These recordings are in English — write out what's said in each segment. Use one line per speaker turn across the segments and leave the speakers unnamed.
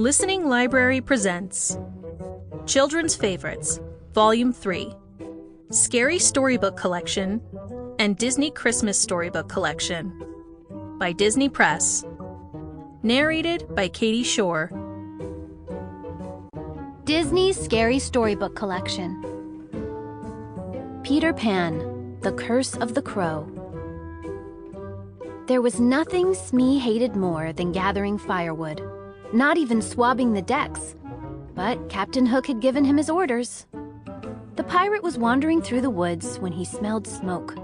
Listening Library presents Children's Favorites, Volume 3, Scary Storybook Collection, and Disney Christmas Storybook Collection by Disney Press. Narrated by Katie Schorr.
Disney's Scary Storybook Collection. Peter Pan, The Curse of the Crow. There was nothing Smee hated more than gathering firewood, not even swabbing the decks. But Captain Hook had given him his orders. The pirate was wandering through the woods when he smelled smoke.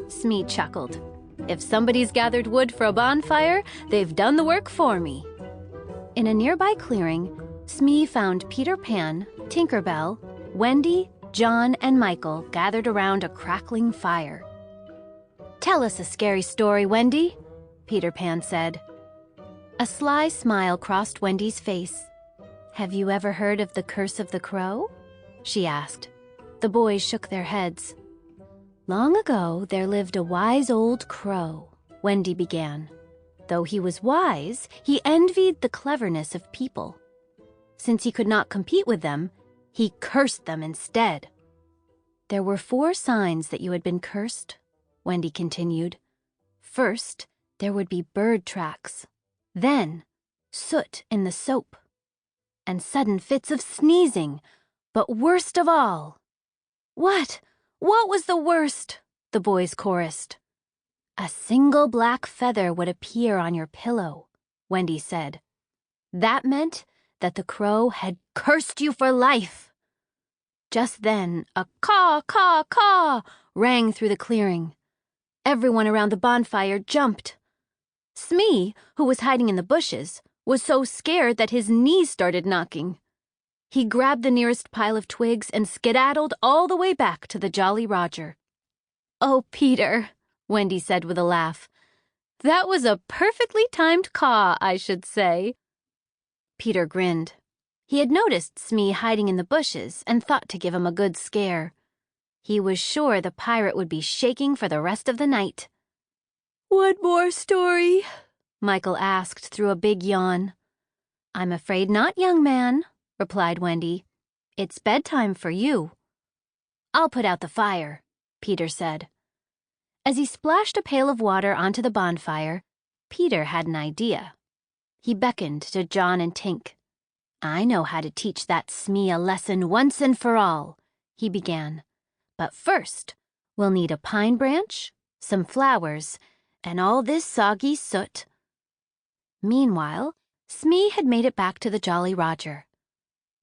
Smee chuckled. If somebody's gathered wood for a bonfire, they've done the work for me. In a nearby clearing, Smee found Peter Pan, Tinker Bell, Wendy, John, and Michael gathered around a crackling fire. "Tell us a scary story, Wendy," Peter Pan said. A sly smile crossed Wendy's face. "Have you ever heard of the Curse of the Crow?" she asked. The boys shook their heads. "Long ago, there lived a wise old crow," Wendy began. Though he was wise, he envied the cleverness of people. Since he could not compete with them, he cursed them instead. "There were 4 signs that you had been cursed," Wendy continued. "First, there would be bird tracks. Then, soot in the soap. And sudden fits of sneezing. But worst of all—" "What? What was the worst?" the boys chorused. "A single black feather would appear on your pillow," Wendy said. "That meant that the crow had cursed you for life." Just then, a caw, caw, caw rang through the clearing. Everyone around the bonfire jumped. Smee, who was hiding in the bushes, was so scared that his knees started knocking. He grabbed the nearest pile of twigs and skedaddled all the way back to the Jolly Roger. "Oh, Peter," Wendy said with a laugh. "That was a perfectly timed caw, I should say." Peter grinned. He had noticed Smee hiding in the bushes and thought to give him a good scare. He was sure the pirate would be shaking for the rest of the night. "One more story?" Michael asked through a big yawn. "I'm afraid not, young man," replied Wendy. "It's bedtime for you." "I'll put out the fire," Peter said. As he splashed a pail of water onto the bonfire, Peter had an idea. He beckoned to John and Tink. "I know how to teach that Smee a lesson once and for all," he began. "But first, we'll need a pine branch, some flowers, and all this soggy soot." Meanwhile, Smee had made it back to the Jolly Roger.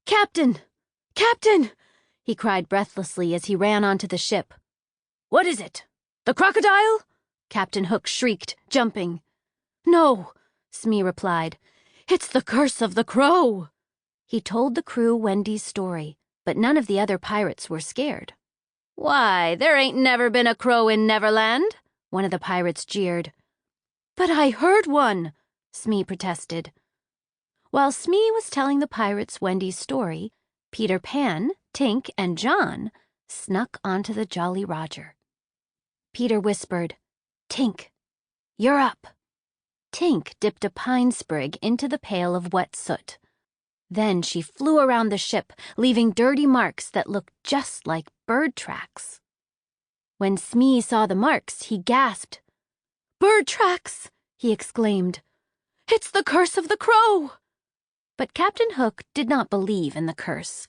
"Captain! Captain!" he cried breathlessly as he ran onto the ship. "What is it? The crocodile?" Captain Hook shrieked, jumping. "No," Smee replied. "It's the curse of the crow." He told the crew Wendy's story, but none of the other pirates were scared. "Why, there ain't never been a crow in Neverland," one of the pirates jeered. "But I heard one," Smee protested. While Smee was telling the pirates Wendy's story, Peter Pan, Tink, and John snuck onto the Jolly Roger. Peter whispered, "Tink, you're up." Tink dipped a pine sprig into the pail of wet soot. Then she flew around the ship, leaving dirty marks that looked just like bird tracks. When Smee saw the marks, he gasped. "Bird tracks!" he exclaimed. "It's the curse of the crow!" But Captain Hook did not believe in the curse.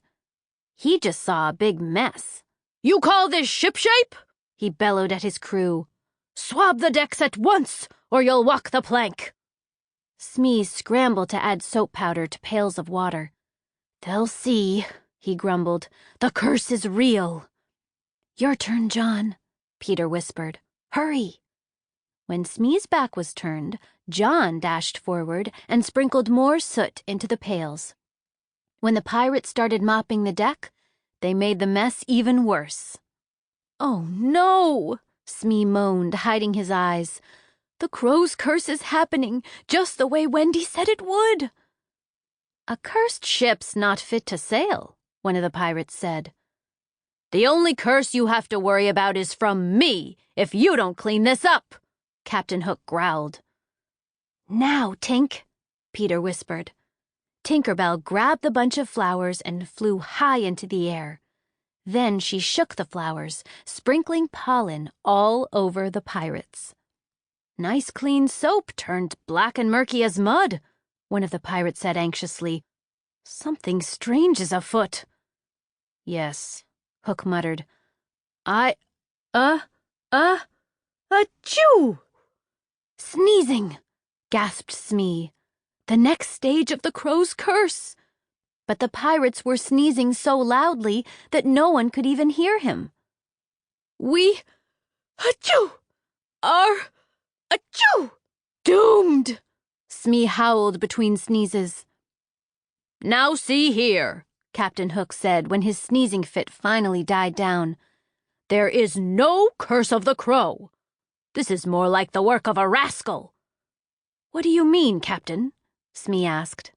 He just saw a big mess. "You call this shipshape?" he bellowed at his crew. "Swab the decks at once, or you'll walk the plank." Smee scrambled to add soap powder to pails of water. "They'll see," he grumbled. "The curse is real." "Your turn, John," Peter whispered. "Hurry." When Smee's back was turned, John dashed forward and sprinkled more soot into the pails. When the pirates started mopping the deck, they made the mess even worse. "Oh, no!" Smee moaned, hiding his eyes. "The crow's curse is happening, just the way Wendy said it would." "A cursed ship's not fit to sail," one of the pirates said. "The only curse you have to worry about is from me, if you don't clean this up," Captain Hook growled. "Now, Tink," Peter whispered. Tinkerbell grabbed the bunch of flowers and flew high into the air. Then she shook the flowers, sprinkling pollen all over the pirates. "Nice clean soap turned black and murky as mud," one of the pirates said anxiously. "Something strange is afoot." "Yes," Hook muttered. Achoo!" "Sneezing!" gasped Smee. "The next stage of the crow's curse." But the pirates were sneezing so loudly that no one could even hear him. "We, achoo, are, achoo, doomed!" Smee howled between sneezes. "Now see here," Captain Hook said when his sneezing fit finally died down. "There is no curse of the crow. This is more like the work of a rascal." "What do you mean, Captain?" Smee asked.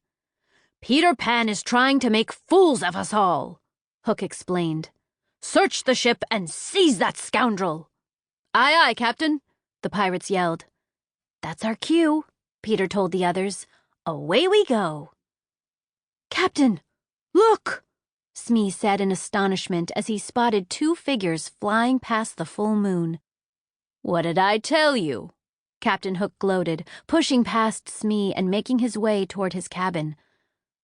"Peter Pan is trying to make fools of us all," Hook explained. "Search the ship and seize that scoundrel." "Aye, aye, Captain," the pirates yelled. "That's our cue," Peter told the others. "Away we go." "Captain, look!" Smee said in astonishment as he spotted two figures flying past the full moon. "What did I tell you?" Captain Hook gloated, pushing past Smee and making his way toward his cabin.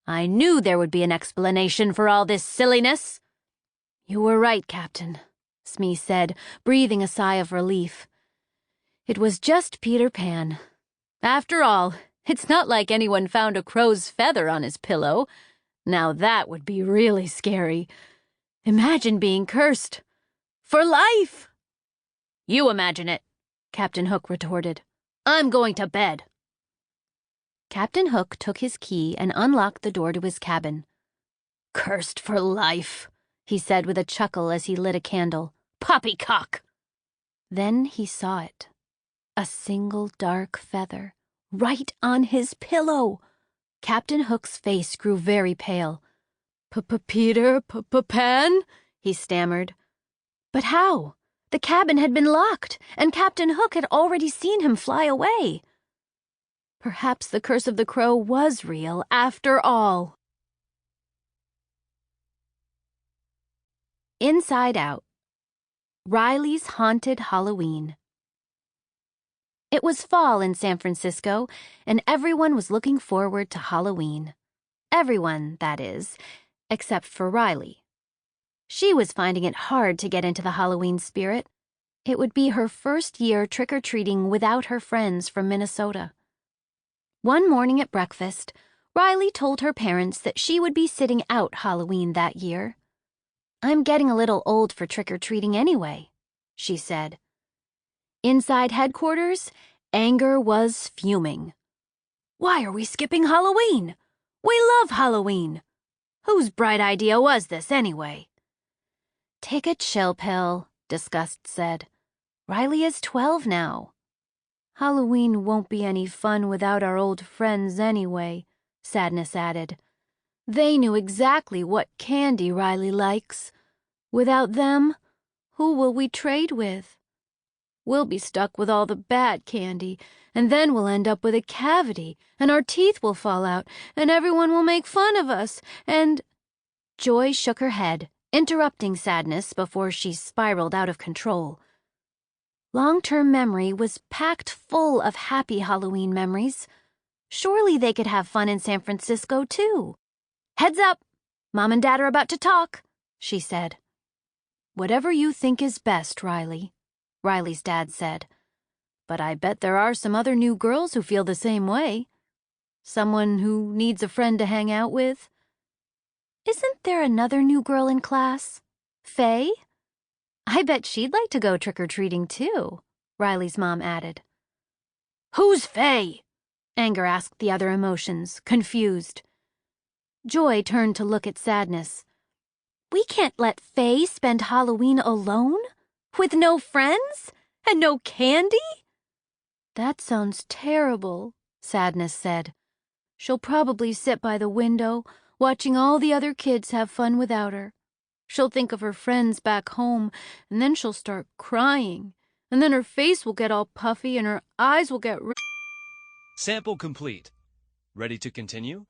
"I knew there would be an explanation for all this silliness." "You were right, Captain," Smee said, breathing a sigh of relief. "It was just Peter Pan. After all, it's not like anyone found a crow's feather on his pillow. Now that would be really scary. Imagine being cursed. For life!" "You imagine it," Captain Hook retorted. "I'm going to bed." Captain Hook took his key and unlocked the door to his cabin. "Cursed for life," he said with a chuckle as he lit a candle. "Poppycock!" Then he saw it. A single dark feather, right on his pillow. Captain Hook's face grew very pale. "Peter Pan?" he stammered. But how? The cabin had been locked, and Captain Hook had already seen him fly away. Perhaps the curse of the crow was real after all. Inside Out. Riley's Haunted Halloween. It was fall in San Francisco, and everyone was looking forward to Halloween. Everyone, that is, except for Riley. She was finding it hard to get into the Halloween spirit. It would be her first year trick-or-treating without her friends from Minnesota. One morning at breakfast, Riley told her parents that she would be sitting out Halloween that year. "I'm getting a little old for trick-or-treating anyway," she said. Inside headquarters, anger was fuming. "Why are we skipping Halloween? We love Halloween. Whose bright idea was this anyway?" "Take a chill pill," Disgust said. "Riley is 12 now." "Halloween won't be any fun without our old friends anyway," Sadness added. "They knew exactly what candy Riley likes. Without them, who will we trade with? We'll be stuck with all the bad candy, and then we'll end up with a cavity, and our teeth will fall out, and everyone will make fun of us, and—" Joy shook her head, interrupting Sadness before she spiraled out of control. Long-term memory was packed full of happy Halloween memories. Surely they could have fun in San Francisco, too. "Heads up! Mom and Dad are about to talk," she said. "Whatever you think is best, Riley," Riley's dad said. "But I bet there are some other new girls who feel the same way. Someone who needs a friend to hang out with." "Isn't there another new girl in class? Faye? I bet she'd like to go trick-or-treating, too," Riley's mom added. "Who's Faye?" Anger asked the other emotions, confused. Joy turned to look at Sadness. "We can't let Faye spend Halloween alone? With no friends? And no candy?" "That sounds terrible," Sadness said. "She'll probably sit by the window, watching all the other kids have fun without her. She'll think of her friends back home, and then she'll start crying. And then her face will get all puffy and her eyes will get..."
Sample complete. Ready to continue?